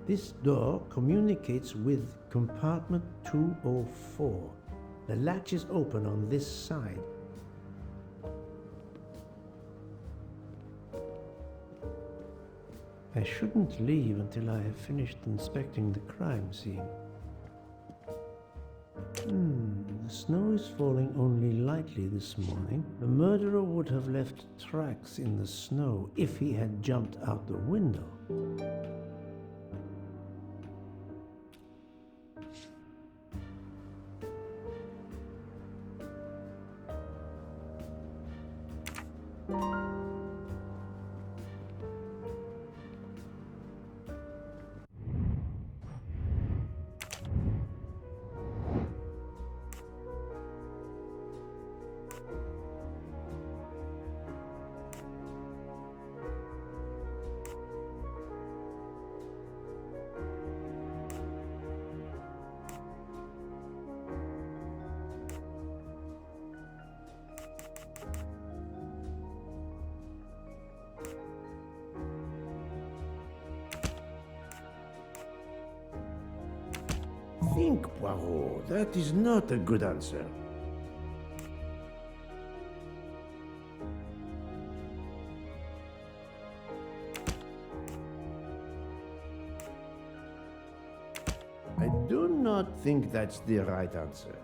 This door communicates with compartment 204. The latch is open on this side. I shouldn't leave until I have finished inspecting the crime scene. The snow is falling only lightly this morning. The murderer would have left tracks in the snow if he had jumped out the window. Think, Poirot. That is not a good answer. I do not think that's the right answer.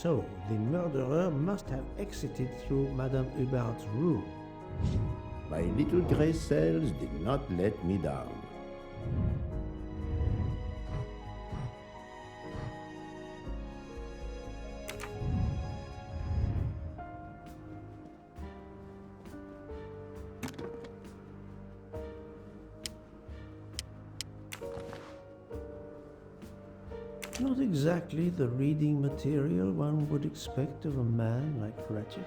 So, the murderer must have exited through Madame Hubbard's room. My little grey cells did not let me down. Not exactly the reading material one would expect of a man like Ratchett.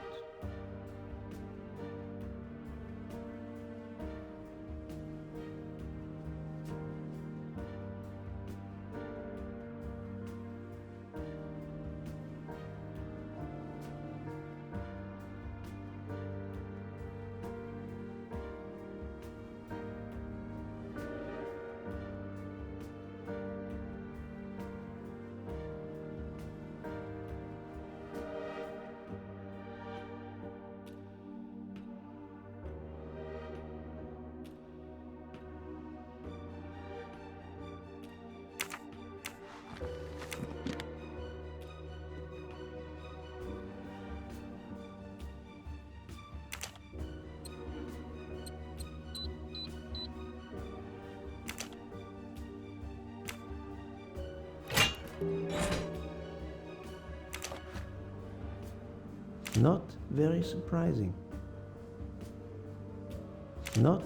Not very surprising. Not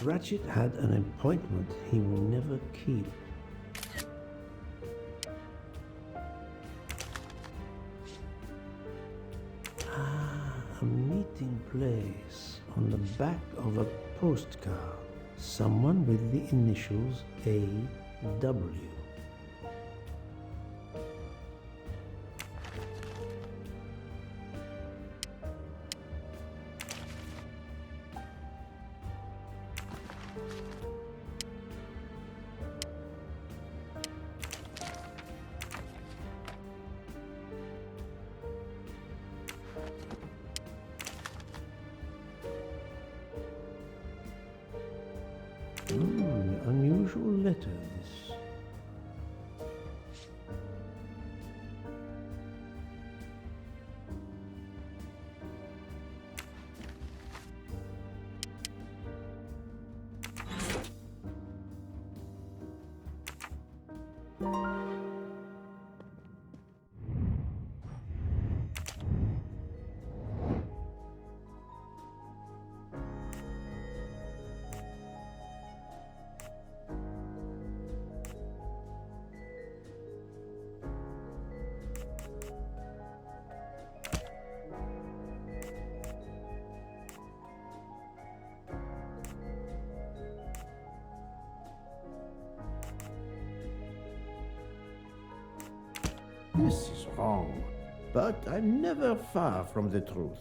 Ratchett had an appointment he will never keep. writing place on the back of a postcard. Someone with the initials A.W. Unusual letter, this. This is wrong, but I'm never far from the truth.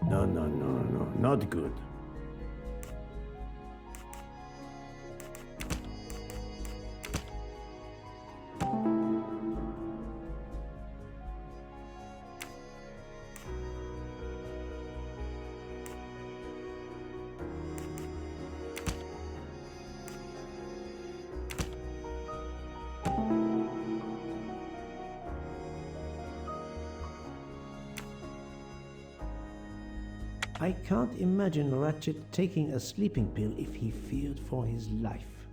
No, not good. I can't imagine Ratchett taking a sleeping pill if he feared for his life.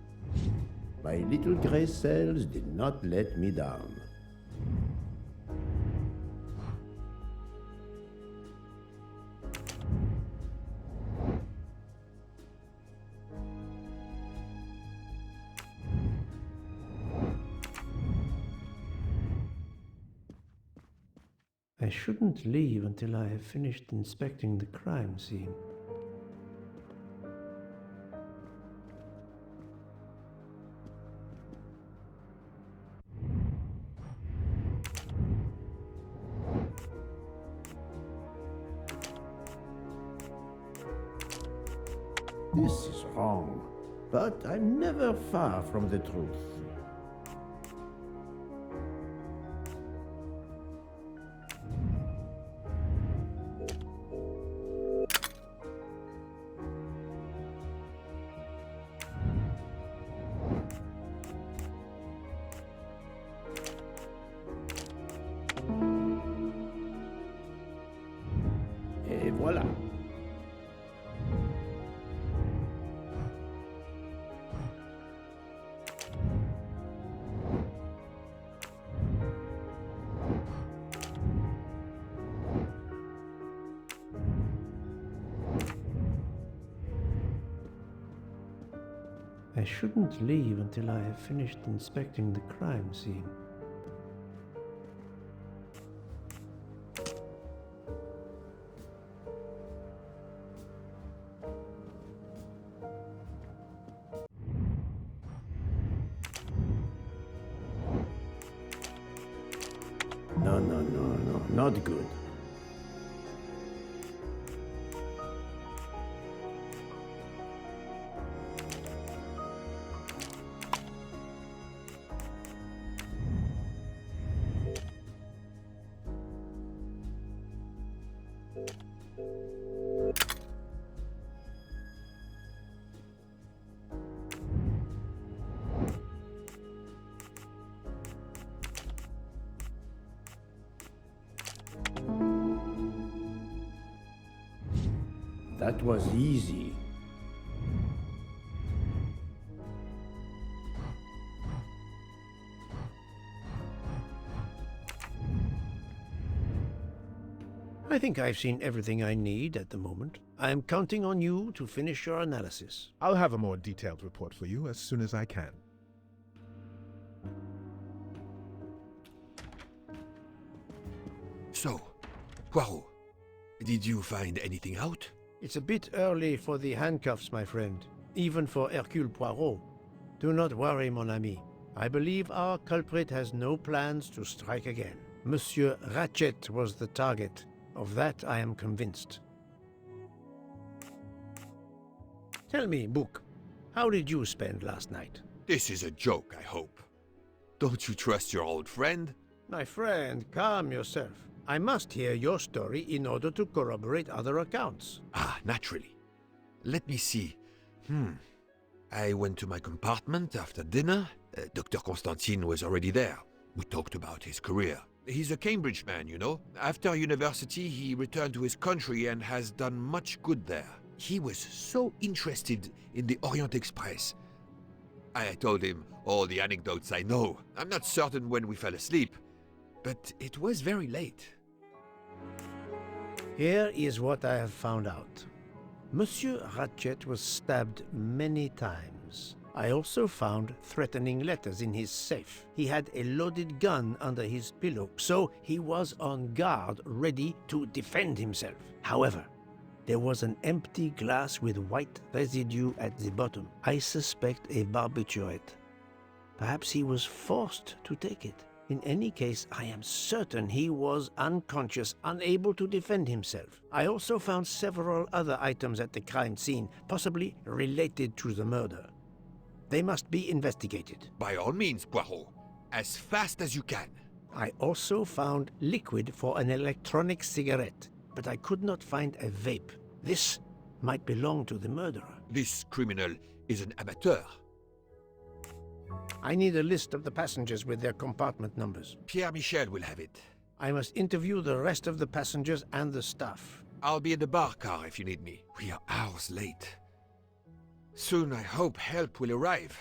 My little gray cells did not let me down. I shouldn't leave until I have finished inspecting the crime scene. This is wrong, but I'm never far from the truth. Et voilà. I shouldn't leave until I have finished inspecting the crime scene. No, not good. That was easy. I think I've seen everything I need at the moment. I am counting on you to finish your analysis. I'll have a more detailed report for you as soon as I can. So, Poirot, did you find anything out? It's a bit early for the handcuffs, my friend, even for Hercule Poirot. Do not worry, mon ami. I believe our culprit has no plans to strike again. Monsieur Ratchett was the target. Of that I am convinced. Tell me, Book, how did you spend last night? This is a joke, I hope. Don't you trust your old friend? My friend, calm yourself. I must hear your story in order to corroborate other accounts. Ah, naturally. Let me see. I went to my compartment after dinner. Dr. Constantine was already there. We talked about his career. He's a Cambridge man, you know. After university, he returned to his country and has done much good there. He was so interested in the Orient Express. I told him all the anecdotes I know. I'm not certain when we fell asleep, but it was very late. Here is what I have found out. Monsieur Ratchett was stabbed many times. I also found threatening letters in his safe. He had a loaded gun under his pillow, so he was on guard, ready to defend himself. However, there was an empty glass with white residue at the bottom. I suspect a barbiturate. Perhaps he was forced to take it. In any case, I am certain he was unconscious, unable to defend himself. I also found several other items at the crime scene, possibly related to the murder. They must be investigated. By all means, Poirot. As fast as you can. I also found liquid for an electronic cigarette, but I could not find a vape. This might belong to the murderer. This criminal is an amateur. I need a list of the passengers with their compartment numbers. Pierre Michel will have it. I must interview the rest of the passengers and the staff. I'll be in the bar car if you need me. We are hours late. Soon I hope help will arrive.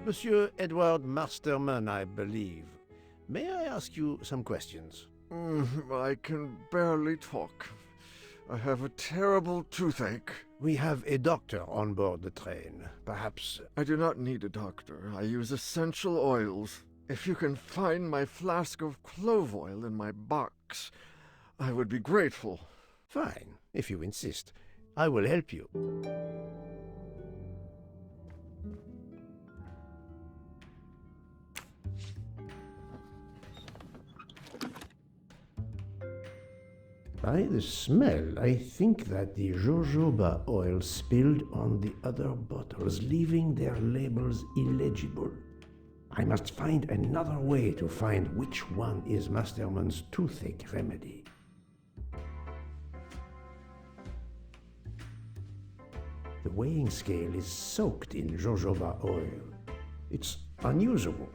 Monsieur Edward Masterman, I believe. May I ask you some questions? I can barely talk. I have a terrible toothache. We have a doctor on board the train. Perhaps... I do not need a doctor. I use essential oils. If you can find my flask of clove oil in my box, I would be grateful. Fine, if you insist. I will help you. By the smell, I think that the jojoba oil spilled on the other bottles, leaving their labels illegible. I must find another way to find which one is Masterman's toothache remedy. The weighing scale is soaked in jojoba oil. It's unusable.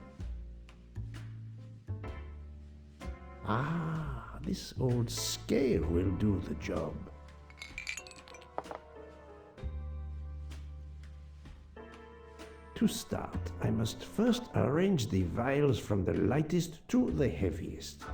Ah, this old scale will do the job. To start, I must first arrange the vials from the lightest to the heaviest.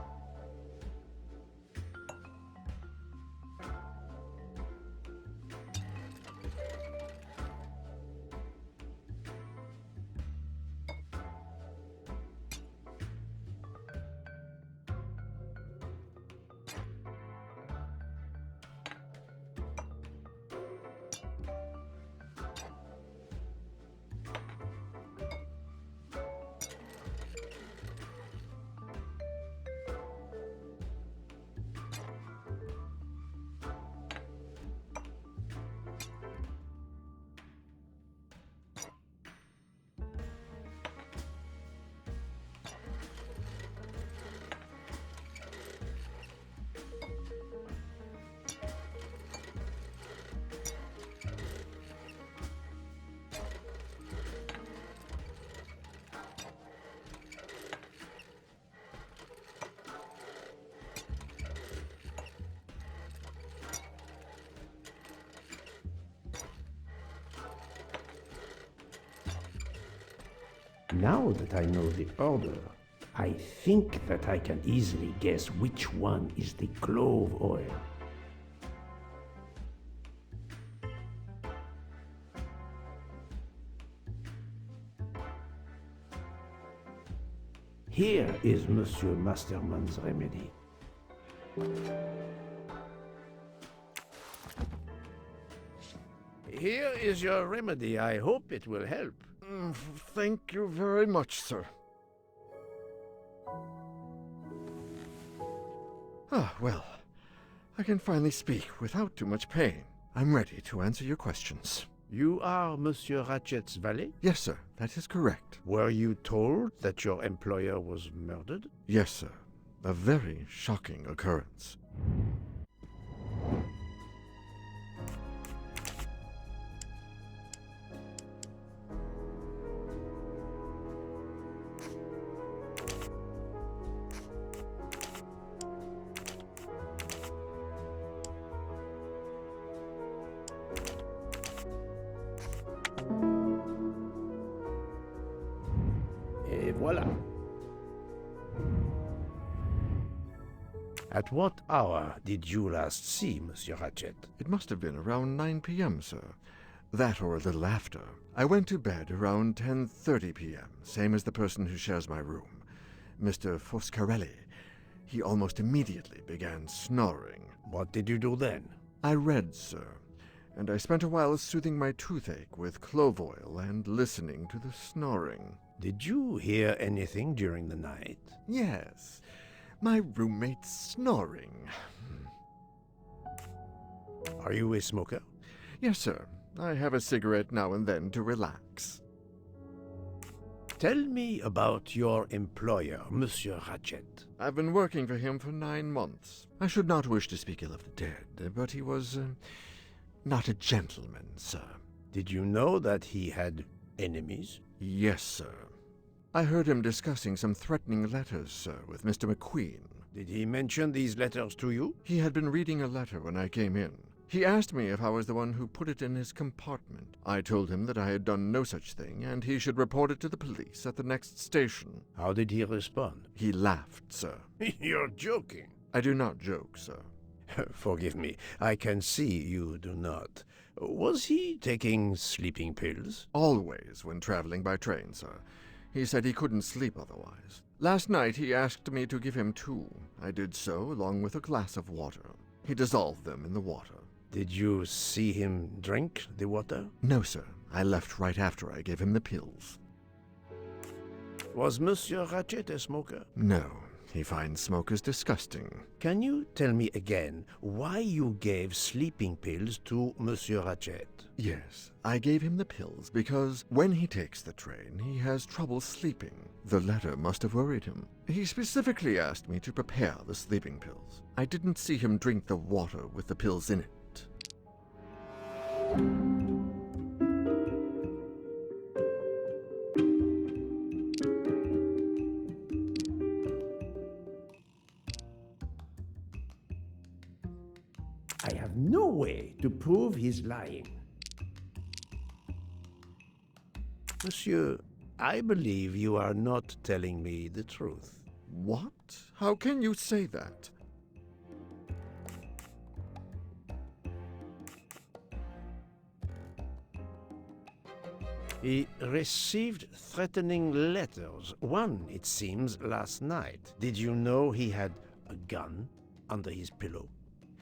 Now that I know the order, I think that I can easily guess which one is the clove oil. Here is Monsieur Masterman's remedy. Here is your remedy. I hope it will help. Thank you very much, sir. Ah, well, I can finally speak without too much pain. I'm ready to answer your questions. You are Monsieur Ratchett's valet? Yes, sir, that is correct. Were you told that your employer was murdered? Yes, sir. A very shocking occurrence. Et voilà. At what hour did you last see Monsieur Ratchett? It must have been around 9 p.m., sir. That or a little after. I went to bed around 10:30 p.m., same as the person who shares my room, Mr. Foscarelli. He almost immediately began snoring. What did you do then? I read, sir, and I spent a while soothing my toothache with clove oil and listening to the snoring. Did you hear anything during the night? Yes, my roommate's snoring. Are you a smoker? Yes, sir. I have a cigarette now and then to relax. Tell me about your employer, Monsieur Ratchett. I've been working for him for 9 months. I should not wish to speak ill of the dead, but he was not a gentleman, sir. Did you know that he had enemies? Yes, sir. I heard him discussing some threatening letters, sir, with Mr. McQueen. Did he mention these letters to you? He had been reading a letter when I came in. He asked me if I was the one who put it in his compartment. I told him that I had done no such thing, and he should report it to the police at the next station. How did he respond? He laughed, sir. You're joking. I do not joke, sir. Forgive me, I can see you do not. Was he taking sleeping pills? Always when traveling by train, sir. He said he couldn't sleep otherwise. Last night he asked me to give him 2. I did so, along with a glass of water. He dissolved them in the water. Did you see him drink the water? No, sir. I left right after I gave him the pills. Was Monsieur Ratchett a smoker? No. He finds smokers disgusting. Can you tell me again why you gave sleeping pills to Monsieur Ratchett? Yes, I gave him the pills because when he takes the train, he has trouble sleeping. The letter must have worried him. He specifically asked me to prepare the sleeping pills. I didn't see him drink the water with the pills in it. I have no way to prove he's lying. Monsieur, I believe you are not telling me the truth. What? How can you say that? He received threatening letters. One, it seems, last night. Did you know he had a gun under his pillow?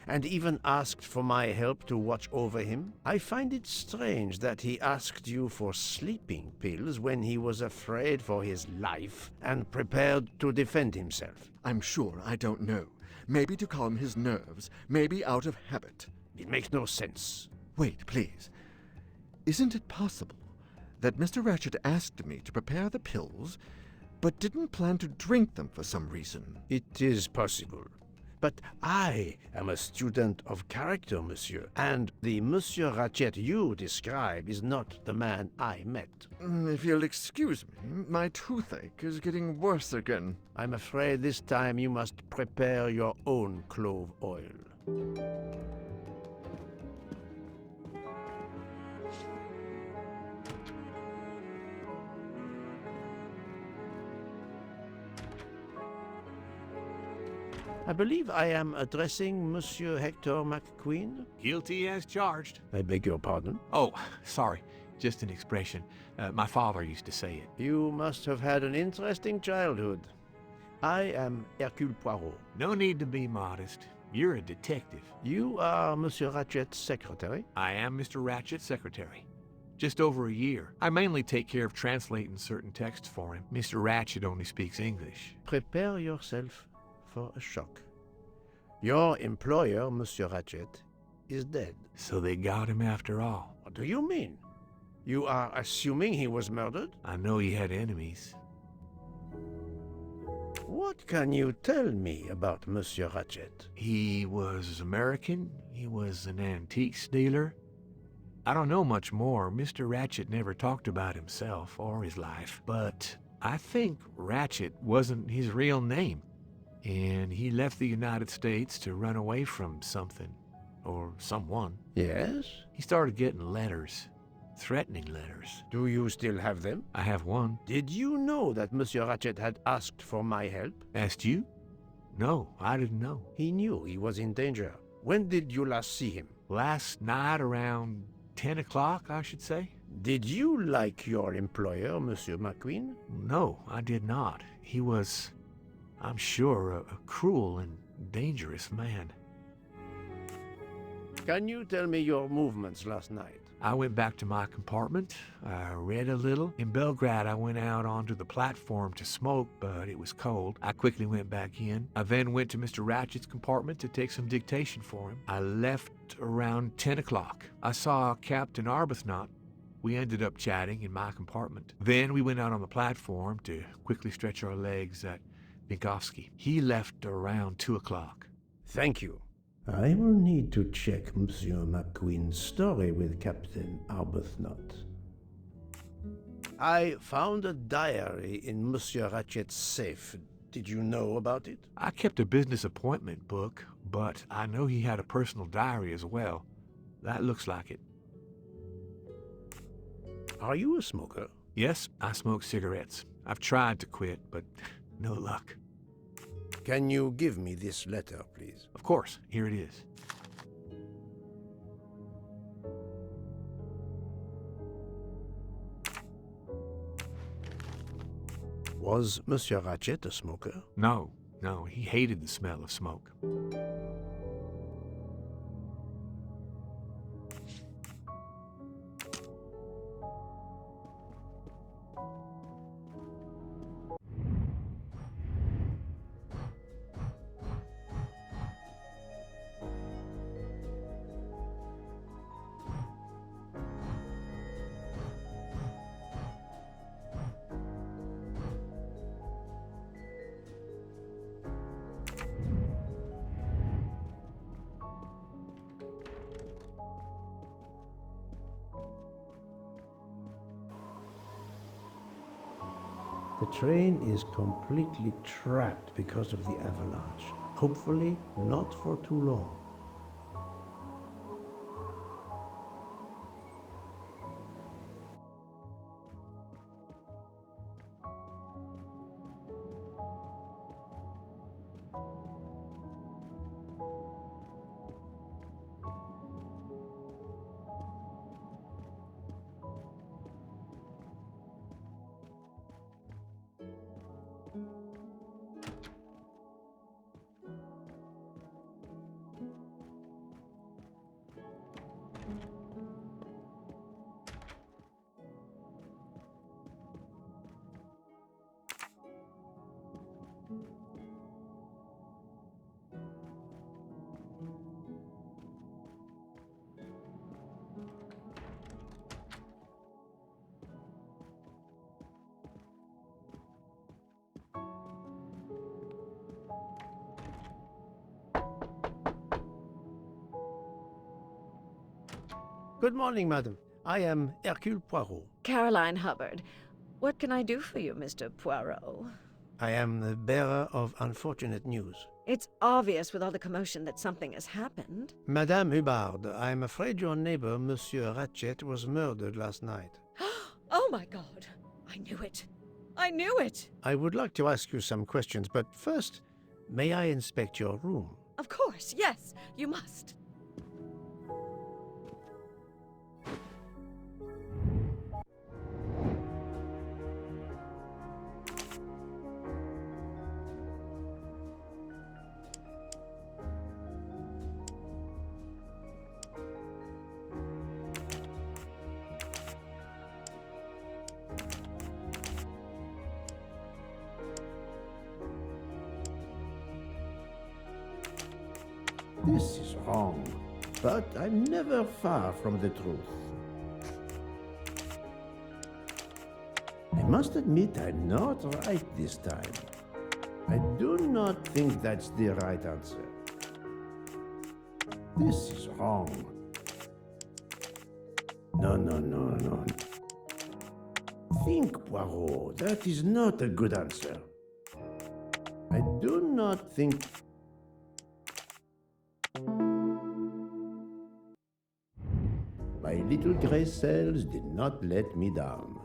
And even asked for my help to watch over him? I find it strange that he asked you for sleeping pills when he was afraid for his life and prepared to defend himself. I'm sure I don't know. Maybe to calm his nerves, maybe out of habit. It makes no sense. Wait, please. Isn't it possible that Mr. Ratchett asked me to prepare the pills, but didn't plan to drink them for some reason? It is possible. But I am a student of character, monsieur, and the Monsieur Ratchett you describe is not the man I met. If you'll excuse me, my toothache is getting worse again. I'm afraid this time you must prepare your own clove oil. I believe I am addressing Monsieur Hector McQueen. Guilty as charged. I beg your pardon. Oh, sorry. Just an expression. My father used to say it. You must have had an interesting childhood. I am Hercule Poirot. No need to be modest. You're a detective. You are Monsieur Ratchett's secretary? I am Mr. Ratchett's secretary. Just over a year. I mainly take care of translating certain texts for him. Mr. Ratchett only speaks English. Prepare yourself for a shock. Your employer, Monsieur Ratchett, is dead. So they got him after all. What do you mean? You are assuming he was murdered? I know he had enemies. What can you tell me about Monsieur Ratchett? He was American. He was an antiques dealer. I don't know much more. Mr. Ratchett never talked about himself or his life. But I think Ratchett wasn't his real name. And he left the United States to run away from something. Or someone. Yes? He started getting letters. Threatening letters. Do you still have them? I have one. Did you know that Monsieur Ratchett had asked for my help? Asked you? No, I didn't know. He knew he was in danger. When did you last see him? Last night around 10 o'clock, I should say. Did you like your employer, Monsieur McQueen? No, I did not. He was, I'm sure, a cruel and dangerous man. Can you tell me your movements last night? I went back to my compartment. I read a little. In Belgrade, I went out onto the platform to smoke, but it was cold. I quickly went back in. I then went to Mr. Ratchett's compartment to take some dictation for him. I left around 10 o'clock. I saw Captain Arbuthnot. We ended up chatting in my compartment. Then we went out on the platform to quickly stretch our legs at Binkovsky. He left around 2 o'clock. Thank you. I will need to check Monsieur McQueen's story with Captain Arbuthnot. I found a diary in Monsieur Ratchett's safe. Did you know about it? I kept a business appointment book, but I know he had a personal diary as well. That looks like it. Are you a smoker? Yes, I smoke cigarettes. I've tried to quit, but no luck. Can you give me this letter, please? Of course, here it is. Was Monsieur Ratchett a smoker? No, he hated the smell of smoke. The train is completely trapped because of the avalanche. Hopefully, not for too long. Good morning, madam. I am Hercule Poirot. Caroline Hubbard. What can I do for you, Mr. Poirot? I am the bearer of unfortunate news. It's obvious with all the commotion that something has happened. Madame Hubbard, I am afraid your neighbor, Monsieur Ratchett, was murdered last night. Oh my God! I knew it! I knew it! I would like to ask you some questions, but first, May I inspect your room? Of course, yes, you must. This is wrong, but I'm never far from the truth. I must admit I'm not right this time. I do not think that's the right answer. This is wrong. No. Think, Poirot. That is not a good answer. I do not think... My little gray cells did not let me down.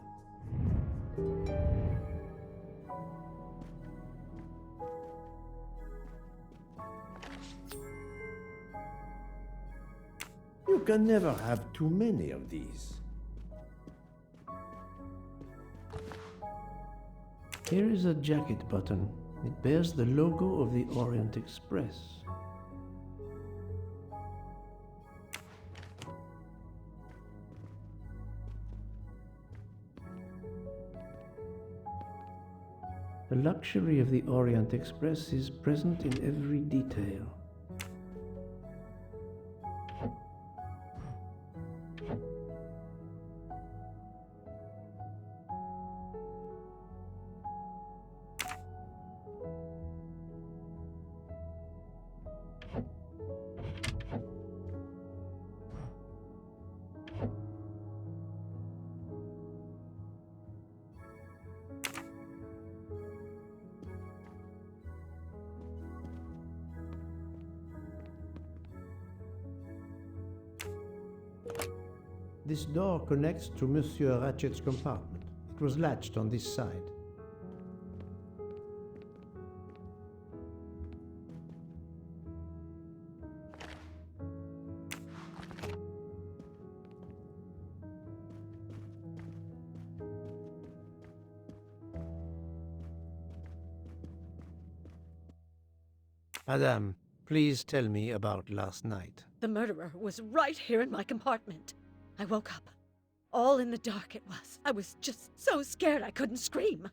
You can never have too many of these. Here is a jacket button. It bears the logo of the Orient Express. The luxury of the Orient Express is present in every detail. This door connects to Monsieur Ratchett's compartment. It was latched on this side. Madame, please tell me about last night. The murderer was right here in my compartment. I woke up. All in the dark it was. I was just so scared I couldn't scream.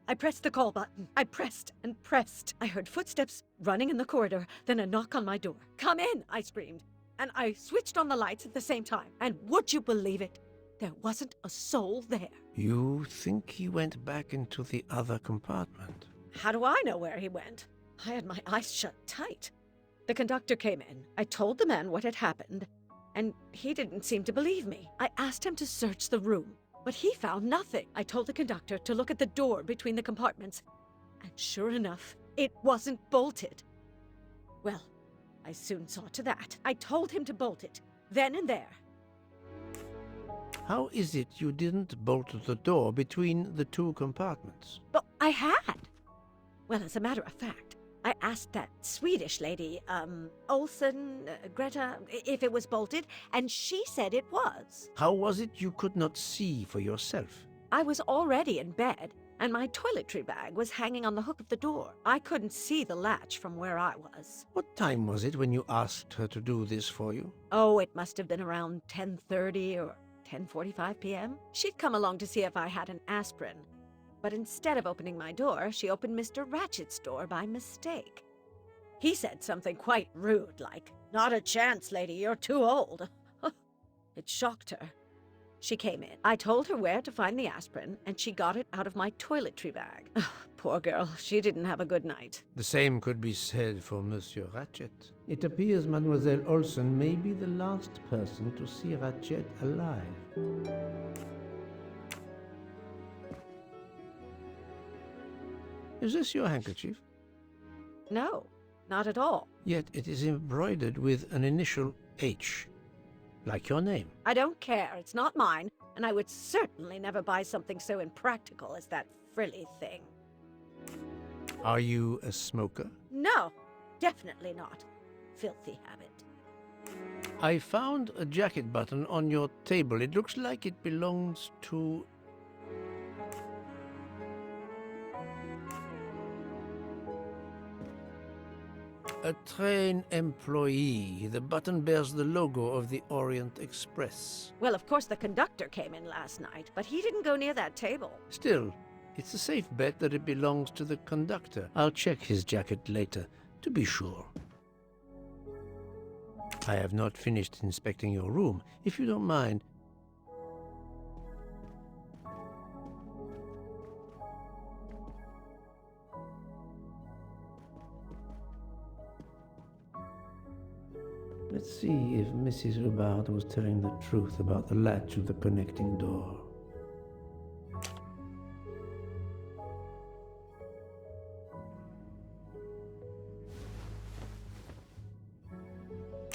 I pressed the call button. I pressed and pressed. I heard footsteps running in the corridor, then a knock on my door. "Come in," I screamed. And I switched on the lights at the same time. And would you believe it? There wasn't a soul there. You think he went back into the other compartment? How do I know where he went? I had my eyes shut tight. The conductor came in. I told the man what had happened, and he didn't seem to believe me. I asked him to search the room, but he found nothing. I told the conductor to look at the door between the compartments, and sure enough, it wasn't bolted. Well, I soon saw to that. I told him to bolt it, then and there. How is it you didn't bolt the door between the two compartments? But I had. Well, as a matter of fact, I asked that Swedish lady, Olsen, Greta, if it was bolted, and she said it was. How was it you could not see for yourself? I was already in bed, and my toiletry bag was hanging on the hook of the door. I couldn't see the latch from where I was. What time was it when you asked her to do this for you? Oh, it must have been around 10:30 or 10:45 p.m. She'd come along to see if I had an aspirin. But instead of opening my door, she opened Mr. Ratchett's door by mistake. He said something quite rude, like, "Not a chance, lady, you're too old." It shocked her. She came in. I told her where to find the aspirin, and she got it out of my toiletry bag. Poor girl, she didn't have a good night. The same could be said for Monsieur Ratchett. It appears Mademoiselle Olsen may be the last person to see Ratchett alive. Is this your handkerchief? No, not at all. Yet it is embroidered with an initial H, like your name. I don't care. It's not mine, and I would certainly never buy something so impractical as that frilly thing. Are you a smoker? No, definitely not. Filthy habit. I found a jacket button on your table. It looks like it belongs to... a train employee. The button bears the logo of the Orient Express. Well, of course the conductor came in last night, but he didn't go near that table. Still, it's a safe bet that it belongs to the conductor. I'll check his jacket later, to be sure. I have not finished inspecting your room. If you don't mind, let's see if Mrs. Hubbard was telling the truth about the latch of the connecting door.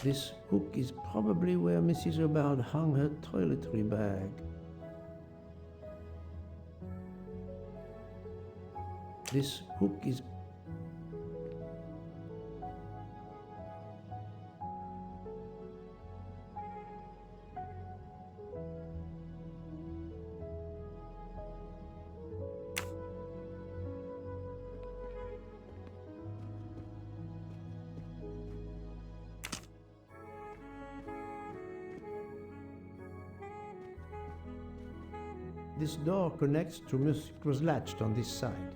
This hook is probably where Mrs. Hubbard hung her toiletry bag. This hook is... This door connects to It was latched on this side.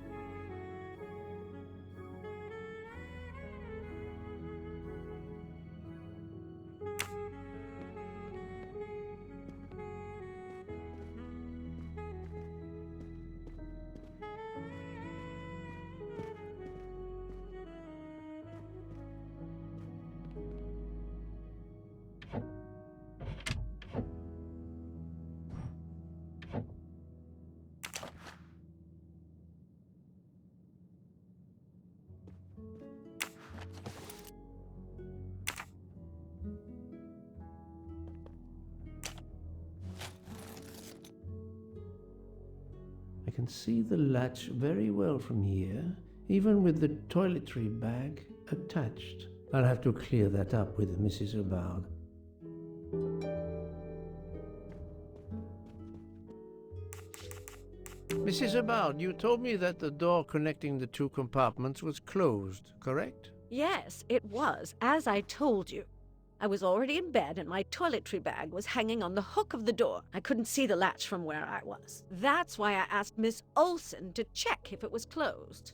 I can see the latch very well from here, even with the toiletry bag attached. I'll have to clear that up with Mrs. Hubbard. Mrs. Hubbard, you told me that the door connecting the two compartments was closed, correct? Yes, it was, as I told you. I was already in bed and my toiletry bag was hanging on the hook of the door. I couldn't see the latch from where I was. That's why I asked Miss Olson to check if it was closed.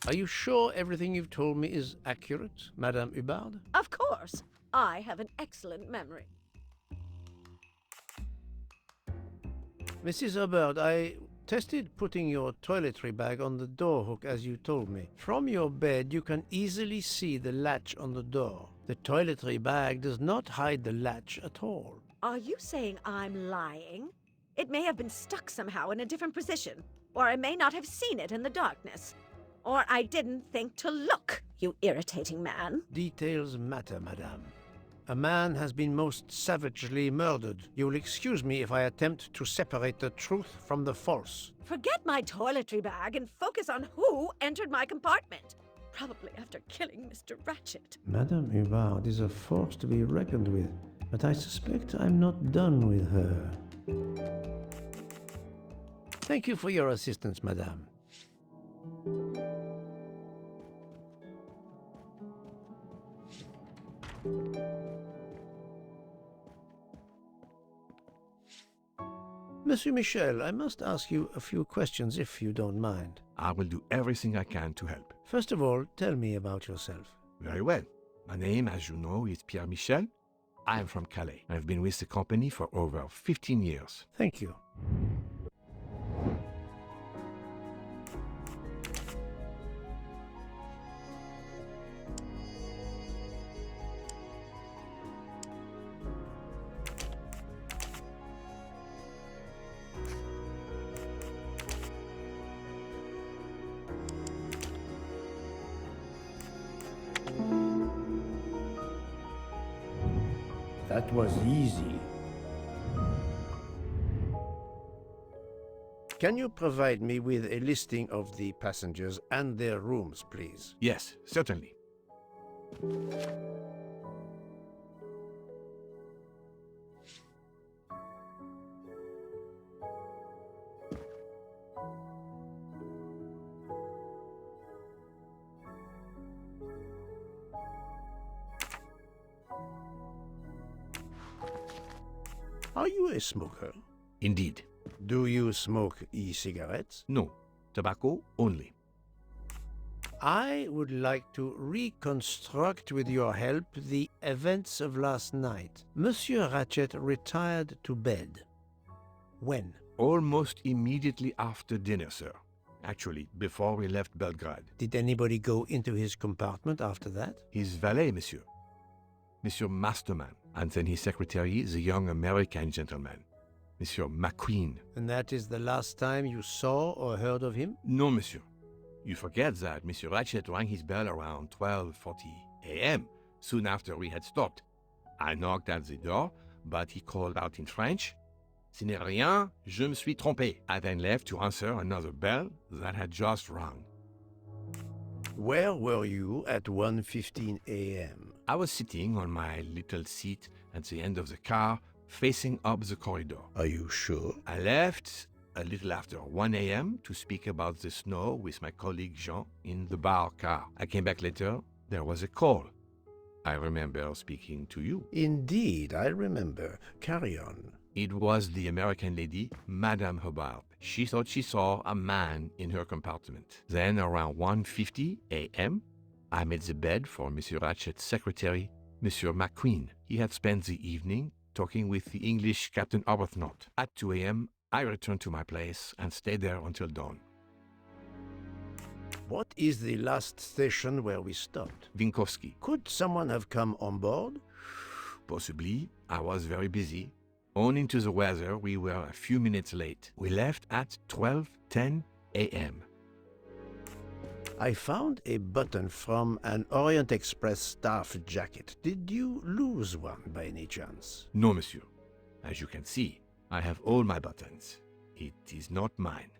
Are you sure everything you've told me is accurate, Madame Hubbard? Of course. I have an excellent memory. Mrs. Hubbard, I tested putting your toiletry bag on the door hook as you told me. From your bed, you can easily see the latch on the door. The toiletry bag does not hide the latch at all. Are you saying I'm lying? It may have been stuck somehow in a different position, or I may not have seen it in the darkness. Or I didn't think to look, you irritating man. Details matter, madame. A man has been most savagely murdered. You will excuse me if I attempt to separate the truth from the false. Forget my toiletry bag and focus on who entered my compartment. Probably after killing Mr. Ratchett. Madame Hubbard is a force to be reckoned with, but I suspect I'm not done with her. Thank you for your assistance, madame. Monsieur Michel, I must ask you a few questions if you don't mind. I will do everything I can to help. First of all, tell me about yourself. Very well. My name, as you know, is Pierre Michel. I am from Calais. I've been with the company for over 15 years. Thank you. That was easy. Can you provide me with a listing of the passengers and their rooms, please? Yes, certainly. Are you a smoker? Indeed. Do you smoke e-cigarettes? No, tobacco only. I would like to reconstruct with your help the events of last night. Monsieur Ratchett retired to bed. When? Almost immediately after dinner, sir. Actually, before we left Belgrade. Did anybody go into his compartment after that? His valet, monsieur. Monsieur Masterman. And then his secretary, the young American gentleman. Monsieur McQueen. And that is the last time you saw or heard of him? No, monsieur. You forget that Monsieur Ratchett rang his bell around 12:40 a.m., soon after we had stopped. I knocked at the door, but he called out in French, "Ce n'est rien, je me suis trompé." I then left to answer another bell that had just rung. Where were you at 1:15 a.m.? I was sitting on my little seat at the end of the car, facing up the corridor. Are you sure? I left a little after 1 a.m. to speak about the snow with my colleague Jean in the bar car. I came back later. There was a call. I remember speaking to you. Indeed, I remember. Carry on. It was the American lady, Madame Hubbard. She thought she saw a man in her compartment. Then, around 1:50 a.m., I made the bed for Monsieur Ratchett's secretary, Monsieur McQueen. He had spent the evening talking with the English Captain Arbuthnot. At 2 a.m., I returned to my place and stayed there until dawn. What is the last station where we stopped? Vinkovsky. Could someone have come on board? Possibly. I was very busy. Owing to the weather, we were a few minutes late. We left at 12:10 a.m. I found a button from an Orient Express staff jacket. Did you lose one by any chance? No, monsieur. As you can see, I have all my buttons. It is not mine.